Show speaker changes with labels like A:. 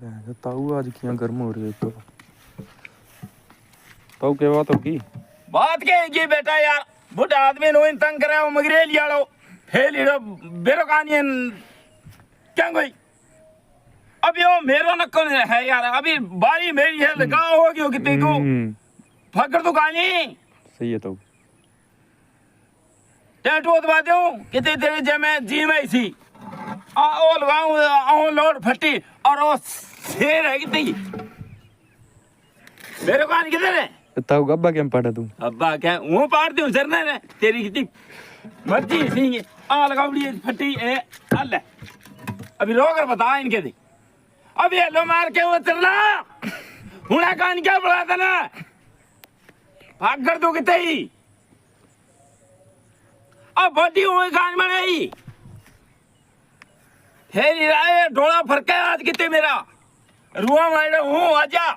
A: ताऊ आज किया गर्म हो रही है तो ताऊ क्या बात होगी
B: बात क्या है बेटा यार बुढ़ा आदमी नो इन तंग करे मगरे लियाड़ो फेल इरो बेरो कानियन क्या कोई अब यो मेरो न कौन है यार अभी बारी मेरी है लगाओ होगी हो कितने को फकर तो कहानी
A: सही है ताऊ
B: टैटू दबा दूं कितने तेरे जमे जी में इसी ओ लगाऊं ओ लोड फटी और ओ शेर है कितनी मेरे कहानी किधर है
A: ताऊ अब्बा क्या पाटा तू
B: अब्बा क्या वो पाड़ दूं सर ने तेरी कितनी मर्जी सी आ लगाउड़ी फटी ए अल्ले अभी रोकर बता इनके दे अभी हेलो मार के उतरना हुना कान क्या बुला देना भाग कर दो कितने ही अब बड़ी हुई कान में नहीं हे राय डोला फरके आज कितने मेरा रुआ मारे हूँ आजा